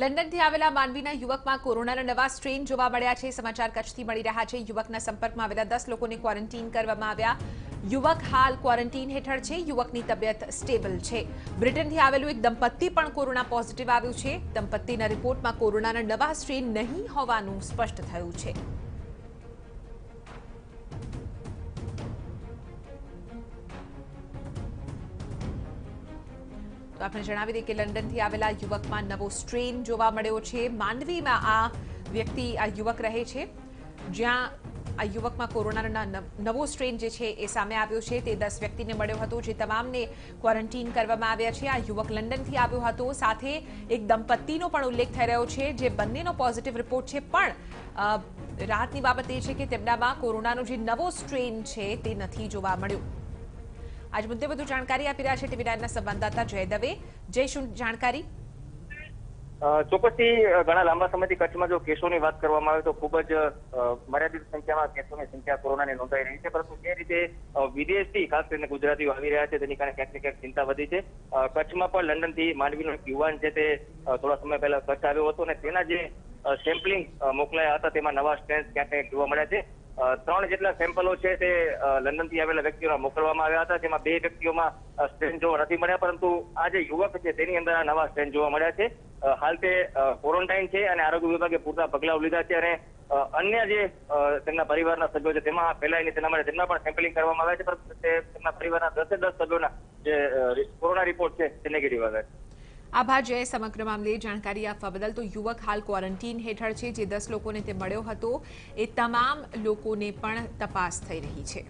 લંડનથી આવેલા માનવીના યુવકમાં કોરોનાના નવા સ્ટ્રેન જોવા મળ્યા છે। સમાચાર કચ્છથી મળી રહ્યા છે। યુવકના સંપર્કમાં આવેલા 10 લોકોને ક્વોરન્ટીન કરવામાં આવ્યા। યુવક હાલ ક્વોરન્ટીન હેઠળ છે। યુવકની તબિયત સ્ટેબલ છે। બ્રિટનથી આવેલું એક દંપતી પણ કોરોના પોઝિટિવ આવ્યું છે। દંપતીના રિપોર્ટમાં કોરોનાના નવા સ્ટ્રેન નહીં હોવાનું સ્પષ્ટ થયું છે। તો આપણે જણાવી દઈએ કે લંડનથી આવેલા યુવકમાં નવો સ્ટ્રેન જોવા મળ્યો છે। માંડવીમાં આ વ્યક્તિ આ યુવક રહે છે, જ્યાં આ યુવકમાં કોરોનાના નવો સ્ટ્રેન જે છે એ સામે આવ્યો છે। તે 10 વ્યક્તિને મળ્યો હતો, જે તમામને ક્વોરન્ટીન કરવામાં આવ્યા છે। આ યુવક લંડનથી આવ્યો હતો। સાથે એક દંપતીનો પણ ઉલ્લેખ થઈ રહ્યો છે, જે બંનેનો પોઝિટિવ રિપોર્ટ છે। પણ રાહતની બાબત એ છે કે તેમનામાં કોરોનાનો જે નવો સ્ટ્રેન છે તે નથી જોવા મળ્યો। આજ મુદ્દે વધુ જાણકારી આપી રહ્યા છે ટીવી9ના સંવાદદાતા જય દવે। જય, શું જાણકારી? ચોક્કસથી ઘણા લાંબા સમયથી કચ્છમાં જો કેસોની વાત કરવામાં આવે તો ખૂબ જ મર્યાદિત સંખ્યામાં કેસોની સંખ્યા કોરોનાની નોંધાઈ રહી છે, પરંતુ જે રીતે વિદેશથી ખાસ કરીને ગુજરાતીઓ આવી રહ્યા છે તેની કારણે ક્યાંક ને ક્યાંક ચિંતા વધી છે। કચ્છમાં પણ લંડનથી માંડવીનો એક યુવાન છે તે થોડા સમય પહેલા કચ્છ આવ્યો હતો અને તેના જે સેમ્પલિંગ મોકલાયા હતા તેમાં નવા સ્ટ્રેન્સ ક્યાંક ને ક્યાંક જોવા મળ્યા છે। 3 જેટલા સેમ્પલો છે તે લંડનથી આવેલા વ્યક્તિઓને મોકલવામાં આવ્યા હતા, જેમાં 2 વ્યક્તિઓમાં સ્ટ્રેન જોવા નથી મળ્યા, પરંતુ આ જે યુવક છે તેની અંદર આ નવા સ્ટ્રેન જોવા મળ્યા છે। હાલ તે ક્વોરન્ટાઇન છે અને આરોગ્ય વિભાગે પૂરતા પગલાઓ લીધા છે અને અન્ય જે તેમના પરિવારના સભ્યો છે તેમાં ફેલાઈને તેના માટે તેમના પણ સેમ્પલિંગ કરવામાં આવ્યા છે, પરંતુ તેમના પરિવારના 10 સભ્યોના જે કોરોના રિપોર્ટ છે તે નેગેટિવ આવ્યા છે। આભાર જય, સમગ્ર મામલે જાણકારી આપવા બદલ। તો યુવક હાલ ક્વોરન્ટીન હેઠળ છે। જે 10 લોકોને તે મળ્યો હતો એ તમામ લોકોને પણ તપાસ થઈ રહી છે।